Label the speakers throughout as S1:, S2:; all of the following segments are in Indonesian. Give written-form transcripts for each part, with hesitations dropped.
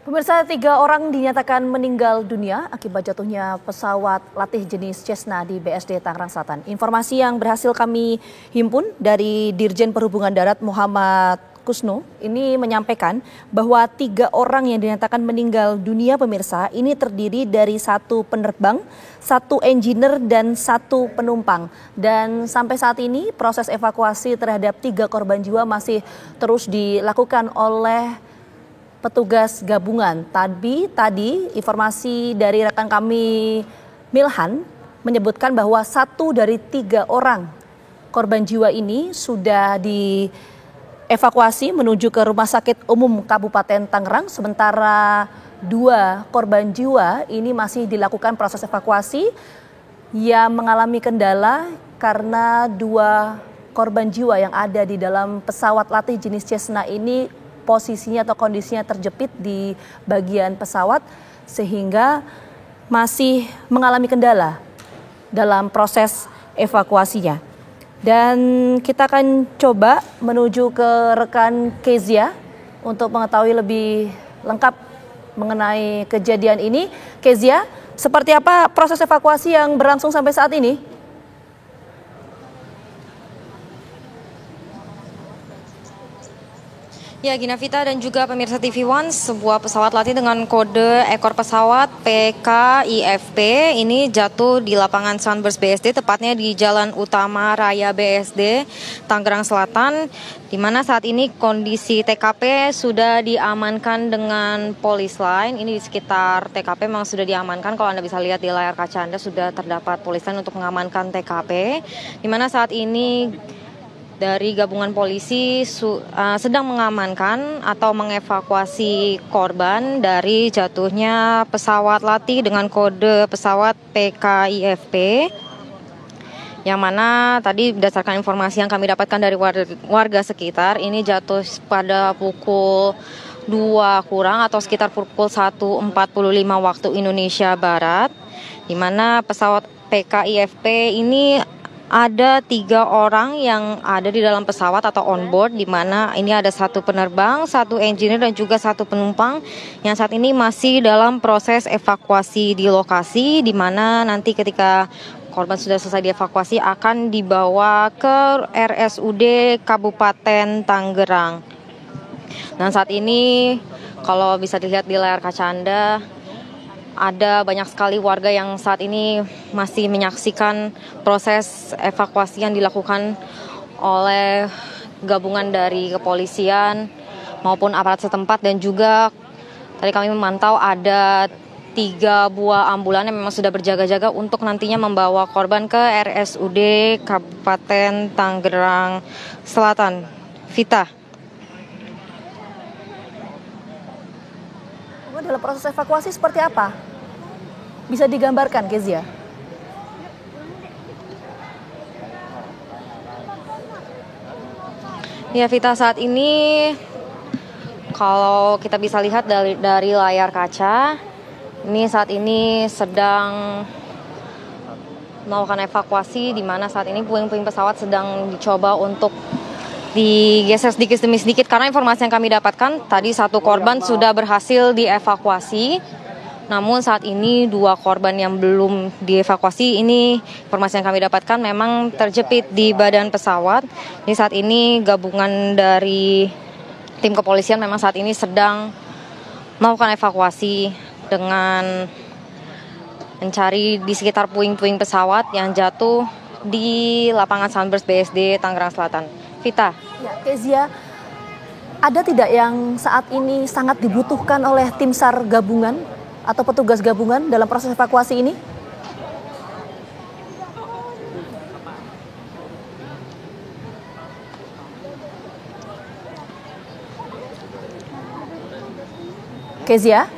S1: Pemirsa, 3 orang dinyatakan meninggal dunia akibat jatuhnya pesawat latih jenis Cessna di BSD Tangerang Selatan. Informasi yang berhasil kami himpun dari Dirjen Perhubungan Darat Muhammad Kusno ini menyampaikan bahwa 3 orang yang dinyatakan meninggal dunia, pemirsa, ini terdiri dari 1 penerbang, 1 engineer dan 1 penumpang. Dan sampai saat ini proses evakuasi terhadap 3 korban jiwa masih terus dilakukan oleh petugas gabungan. Tadi informasi dari rekan kami Milhan menyebutkan bahwa 1 dari 3 orang korban jiwa ini sudah dievakuasi menuju ke Rumah Sakit Umum Kabupaten Tangerang, sementara 2 korban jiwa ini masih dilakukan proses evakuasi yang mengalami kendala karena 2 korban jiwa yang ada di dalam pesawat latih jenis Cessna ini posisinya atau kondisinya terjepit di bagian pesawat sehingga masih mengalami kendala dalam proses evakuasinya. Dan kita akan coba menuju ke rekan Kezia untuk mengetahui lebih lengkap mengenai kejadian ini. Kezia, seperti apa proses evakuasi yang berlangsung sampai saat ini?
S2: Ya, Gina Vita dan juga pemirsa TV One, sebuah pesawat latih dengan kode ekor pesawat PKIFP ini jatuh di lapangan Sunburst BSD, tepatnya di Jalan Utama Raya BSD, Tangerang Selatan, di mana saat ini kondisi TKP sudah diamankan dengan polis lain. Ini di sekitar TKP memang sudah diamankan. Kalau Anda bisa lihat di layar kaca Anda sudah terdapat polis lain untuk mengamankan TKP, di mana saat ini dari gabungan polisi sedang mengamankan atau mengevakuasi korban dari jatuhnya pesawat latih dengan kode pesawat PKIFP, yang mana tadi berdasarkan informasi yang kami dapatkan dari warga sekitar, ini jatuh pada pukul 2 kurang atau sekitar pukul 1.45 waktu Indonesia Barat, di mana pesawat PKIFP ini ada 3 orang yang ada di dalam pesawat atau on board, di mana ini ada 1 penerbang, 1 engineer dan juga 1 penumpang yang saat ini masih dalam proses evakuasi di lokasi, di mana nanti ketika korban sudah selesai dievakuasi akan dibawa ke RSUD Kabupaten Tangerang. Dan saat ini kalau bisa dilihat di layar kaca Anda, ada banyak sekali warga yang saat ini masih menyaksikan proses evakuasi yang dilakukan oleh gabungan dari kepolisian maupun aparat setempat, dan juga tadi kami memantau ada 3 buah ambulan yang memang sudah berjaga-jaga untuk nantinya membawa korban ke RSUD Kabupaten Tangerang Selatan. Vita.
S1: Dalam proses evakuasi seperti apa? Bisa digambarkan, Kezia?
S2: Ya, Vita, saat ini kalau kita bisa lihat dari layar kaca, ini saat ini sedang melakukan evakuasi, di mana saat ini puing-puing pesawat sedang dicoba untuk digeser sedikit demi sedikit, karena informasi yang kami dapatkan tadi 1 korban sudah berhasil dievakuasi, namun saat ini 2 korban yang belum dievakuasi. Ini informasi yang kami dapatkan memang terjepit di badan pesawat. Jadi saat ini gabungan dari tim kepolisian memang saat ini sedang melakukan evakuasi dengan mencari di sekitar puing-puing pesawat yang jatuh di lapangan Sunburst BSD Tangerang Selatan. Vita.
S1: Ya, Kezia, ada tidak yang saat ini sangat dibutuhkan oleh tim SAR gabungan atau petugas gabungan dalam proses evakuasi ini? Kezia?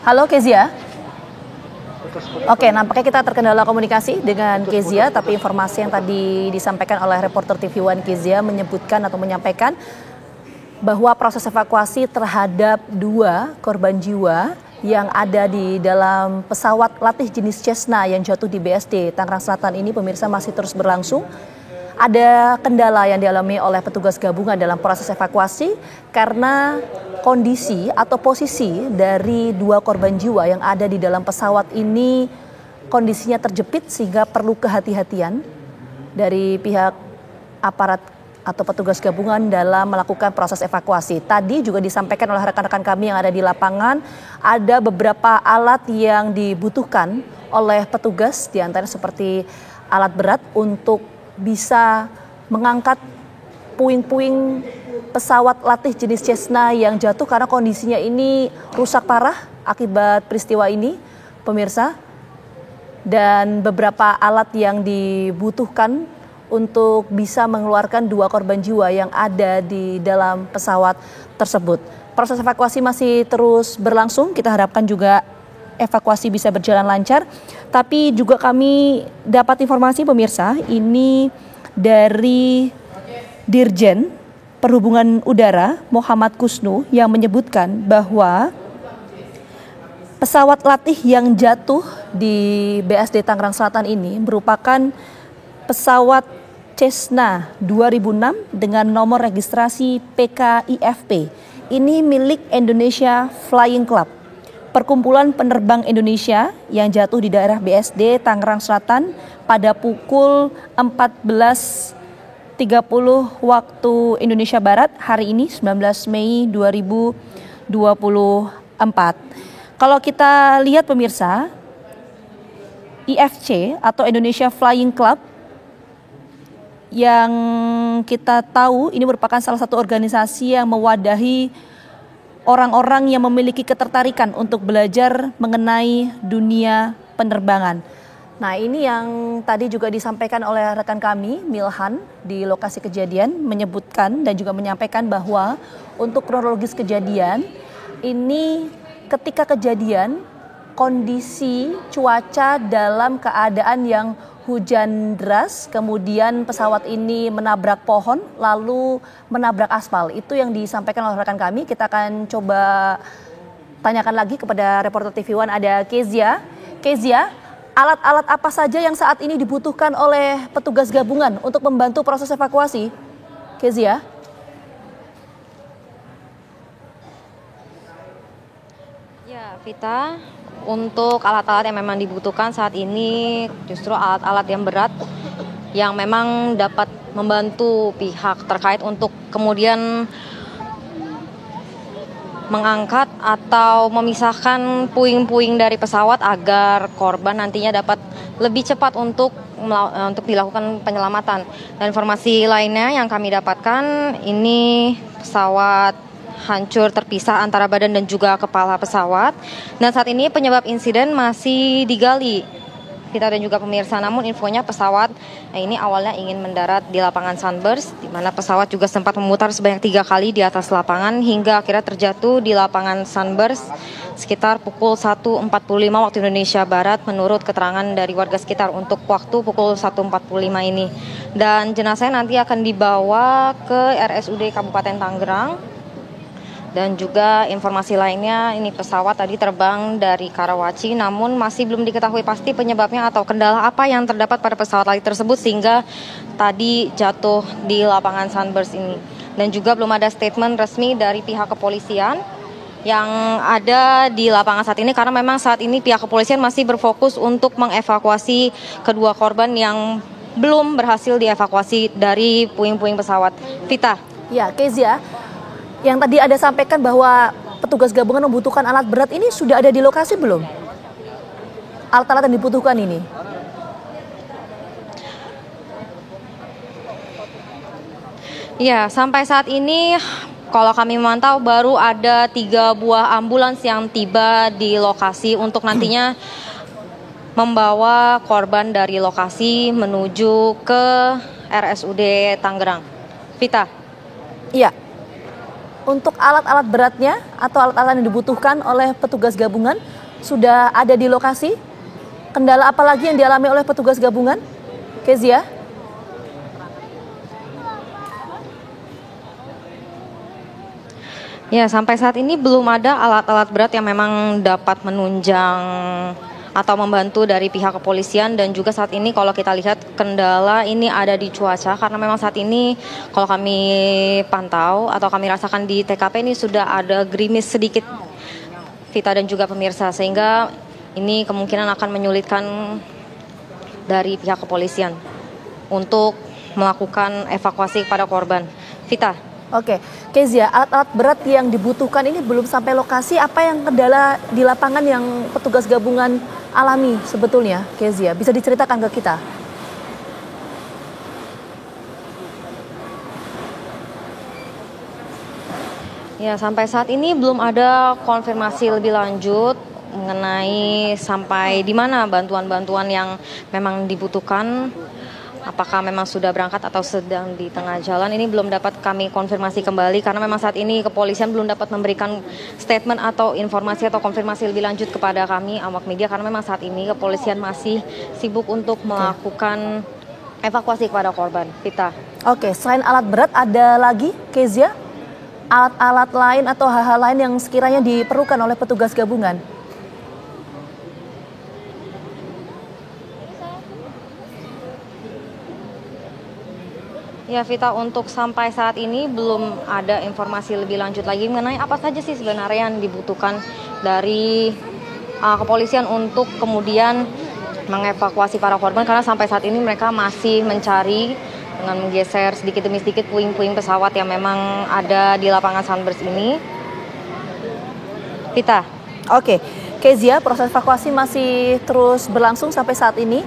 S1: Halo, Kezia? Oke, nampaknya kita terkendala komunikasi dengan Kezia, tapi informasi yang tadi disampaikan oleh reporter TV One Kezia menyebutkan atau menyampaikan bahwa proses evakuasi terhadap 2 korban jiwa yang ada di dalam pesawat latih jenis Cessna yang jatuh di BSD Tangerang Selatan ini, pemirsa, masih terus berlangsung. ada kendala yang dialami oleh petugas gabungan dalam proses evakuasi karena kondisi atau posisi dari 2 korban jiwa yang ada di dalam pesawat ini kondisinya terjepit sehingga perlu kehati-hatian dari pihak aparat atau petugas gabungan dalam melakukan proses evakuasi. Tadi juga disampaikan oleh rekan-rekan kami yang ada di lapangan, ada beberapa alat yang dibutuhkan oleh petugas, diantaranya seperti alat berat untuk bisa mengangkat puing-puing pesawat latih jenis Cessna yang jatuh karena kondisinya ini rusak parah akibat peristiwa ini, pemirsa. Dan beberapa alat yang dibutuhkan untuk bisa mengeluarkan 2 korban jiwa yang ada di dalam pesawat tersebut. Proses evakuasi masih terus berlangsung, kita harapkan juga evakuasi bisa berjalan lancar. Tapi juga kami dapat informasi pemirsa, ini dari Dirjen Perhubungan Udara Muhammad Kusnu yang menyebutkan bahwa pesawat latih yang jatuh di BSD Tangerang Selatan ini merupakan pesawat Cessna 2006 dengan nomor registrasi PKIFP. Ini milik Indonesia Flying Club, perkumpulan penerbang Indonesia yang jatuh di daerah BSD Tangerang Selatan pada pukul 14.30 waktu Indonesia Barat hari ini 19 Mei 2024. Kalau kita lihat pemirsa, IFC atau Indonesia Flying Club yang kita tahu ini merupakan salah satu organisasi yang mewadahi orang-orang yang memiliki ketertarikan untuk belajar mengenai dunia penerbangan. Nah, ini yang tadi juga disampaikan oleh rekan kami, Milhan, di lokasi kejadian, menyebutkan dan juga menyampaikan bahwa untuk kronologis kejadian, ini ketika kejadian kondisi cuaca dalam keadaan yang hujan deras, kemudian pesawat ini menabrak pohon lalu menabrak aspal. Itu yang disampaikan oleh rekan kami. Kita akan coba tanyakan lagi kepada reporter TV One, ada Kezia. Kezia, alat-alat apa saja yang saat ini dibutuhkan oleh petugas gabungan untuk membantu proses evakuasi? Kezia.
S2: Ya, Vita, untuk alat-alat yang memang dibutuhkan saat ini justru alat-alat yang berat yang memang dapat membantu pihak terkait untuk kemudian mengangkat atau memisahkan puing-puing dari pesawat agar korban nantinya dapat lebih cepat untuk dilakukan penyelamatan. Dan informasi lainnya yang kami dapatkan, ini pesawat hancur terpisah antara badan dan juga kepala pesawat. Dan saat ini penyebab insiden masih digali, kita dan juga pemirsa. Namun infonya pesawat ini awalnya ingin mendarat di lapangan Sunburst, di mana pesawat juga sempat memutar sebanyak 3 kali di atas lapangan hingga akhirnya terjatuh di lapangan Sunburst sekitar pukul 1.45 waktu Indonesia Barat menurut keterangan dari warga sekitar untuk waktu pukul 1.45 ini. Dan jenazahnya nanti akan dibawa ke RSUD Kabupaten Tangerang. Dan juga informasi lainnya, ini pesawat tadi terbang dari Karawaci, namun masih belum diketahui pasti penyebabnya atau kendala apa yang terdapat pada pesawat latih tersebut sehingga tadi jatuh di lapangan Sunburst ini. Dan juga belum ada statement resmi dari pihak kepolisian yang ada di lapangan saat ini, karena memang saat ini pihak kepolisian masih berfokus untuk mengevakuasi kedua korban yang belum berhasil dievakuasi dari puing-puing pesawat. Vita.
S1: Ya, Kezia, yang tadi ada sampaikan bahwa petugas gabungan membutuhkan alat berat, ini sudah ada di lokasi belum? Alat-alat yang dibutuhkan ini?
S2: Ya, sampai saat ini kalau kami memantau baru ada 3 buah ambulans yang tiba di lokasi untuk nantinya membawa korban dari lokasi menuju ke RSUD Tangerang. Vita.
S1: Iya. Untuk alat-alat beratnya atau alat-alat yang dibutuhkan oleh petugas gabungan sudah ada di lokasi? Kendala apa lagi yang dialami oleh petugas gabungan? Kezia?
S2: Ya, sampai saat ini belum ada alat-alat berat yang memang dapat menunjang atau membantu dari pihak kepolisian. Dan juga saat ini kalau kita lihat kendala ini ada di cuaca, karena memang saat ini kalau kami pantau atau kami rasakan di TKP ini sudah ada gerimis sedikit, Vita dan juga pemirsa, sehingga ini kemungkinan akan menyulitkan dari pihak kepolisian untuk melakukan evakuasi kepada korban. Vita.
S1: Oke, Kezia, alat-alat berat yang dibutuhkan ini belum sampai lokasi. Apa yang kendala di lapangan yang petugas gabungan alami sebetulnya, Kezia? Bisa diceritakan ke kita?
S2: Ya, sampai saat ini belum ada konfirmasi lebih lanjut mengenai sampai di mana bantuan-bantuan yang memang dibutuhkan. Apakah memang sudah berangkat atau sedang di tengah jalan, ini belum dapat kami konfirmasi kembali, karena memang saat ini kepolisian belum dapat memberikan statement atau informasi atau konfirmasi lebih lanjut kepada kami awak media, karena memang saat ini kepolisian masih sibuk untuk melakukan evakuasi kepada korban. Vita.
S1: Oke, selain alat berat ada lagi, Kezia, alat-alat lain atau hal-hal lain yang sekiranya diperlukan oleh petugas gabungan?
S2: Ya Vita, untuk sampai saat ini belum ada informasi lebih lanjut lagi mengenai apa saja sih sebenarnya yang dibutuhkan dari kepolisian untuk kemudian mengevakuasi para korban, karena sampai saat ini mereka masih mencari dengan menggeser sedikit demi sedikit puing-puing pesawat yang memang ada di lapangan Sunburst ini. Vita.
S1: Oke, Kezia, proses evakuasi masih terus berlangsung sampai saat ini.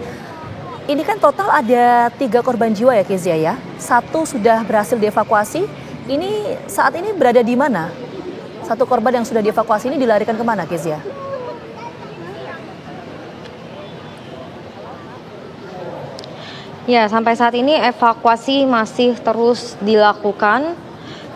S1: Ini kan total ada 3 korban jiwa ya, Kezia ya. 1 sudah berhasil dievakuasi. Ini saat ini berada di mana? 1 korban yang sudah dievakuasi ini dilarikan kemana, Kezia?
S2: Ya, sampai saat ini evakuasi masih terus dilakukan,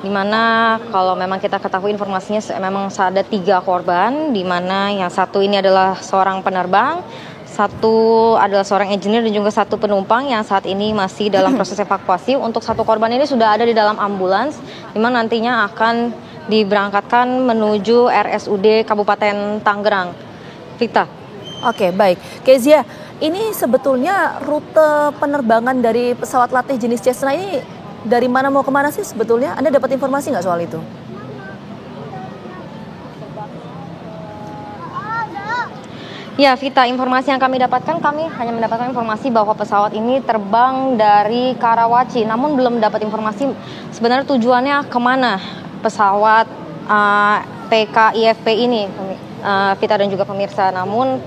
S2: di mana kalau memang kita ketahui informasinya memang ada 3 korban, di mana yang 1 ini adalah seorang penerbang, 1 adalah seorang engineer dan juga 1 penumpang yang saat ini masih dalam proses evakuasi. Untuk 1 korban ini sudah ada di dalam ambulans, di mana nantinya akan diberangkatkan menuju RSUD Kabupaten Tangerang. Vita.
S1: Oke, baik. Kezia, ini sebetulnya rute penerbangan dari pesawat latih jenis Cessna ini dari mana mau kemana sih sebetulnya? Anda dapat informasi nggak soal itu?
S2: Ya Vita, informasi yang kami dapatkan, kami hanya mendapatkan informasi bahwa pesawat ini terbang dari Karawaci, namun belum dapat informasi sebenarnya tujuannya kemana pesawat PKIFP ini, Vita dan juga pemirsa. Namun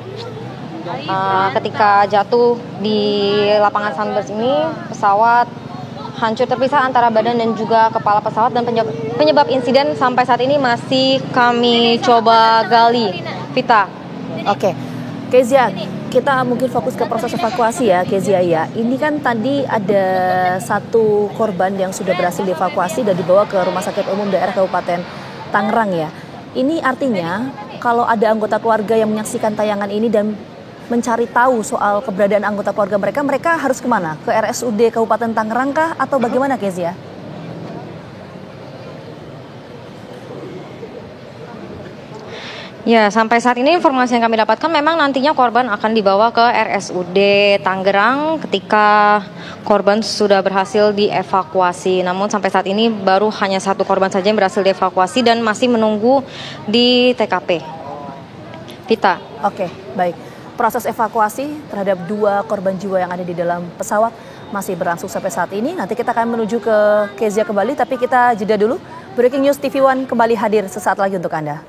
S2: ketika jatuh di lapangan Sunburst ini, pesawat hancur terpisah antara badan dan juga kepala pesawat, dan penyebab insiden sampai saat ini masih kami coba gali. Vita.
S1: Oke, Kezia, kita mungkin fokus ke proses evakuasi ya, Kezia ya. Ini kan tadi ada 1 korban yang sudah berhasil dievakuasi dan dibawa ke Rumah Sakit Umum Daerah Kabupaten Tangerang ya. Ini artinya kalau ada anggota keluarga yang menyaksikan tayangan ini dan mencari tahu soal keberadaan anggota keluarga mereka, mereka harus kemana? Ke RSUD Kabupaten Tangerang kah atau bagaimana, Kezia?
S2: Ya, sampai saat ini informasi yang kami dapatkan memang nantinya korban akan dibawa ke RSUD Tangerang ketika korban sudah berhasil dievakuasi. Namun sampai saat ini baru hanya 1 korban saja yang berhasil dievakuasi dan masih menunggu di TKP. Vita.
S1: Oke, baik. Proses evakuasi terhadap 2 korban jiwa yang ada di dalam pesawat masih berlangsung sampai saat ini. Nanti kita akan menuju ke Kezia kembali, tapi kita jeda dulu. Breaking News TV One kembali hadir sesaat lagi untuk Anda.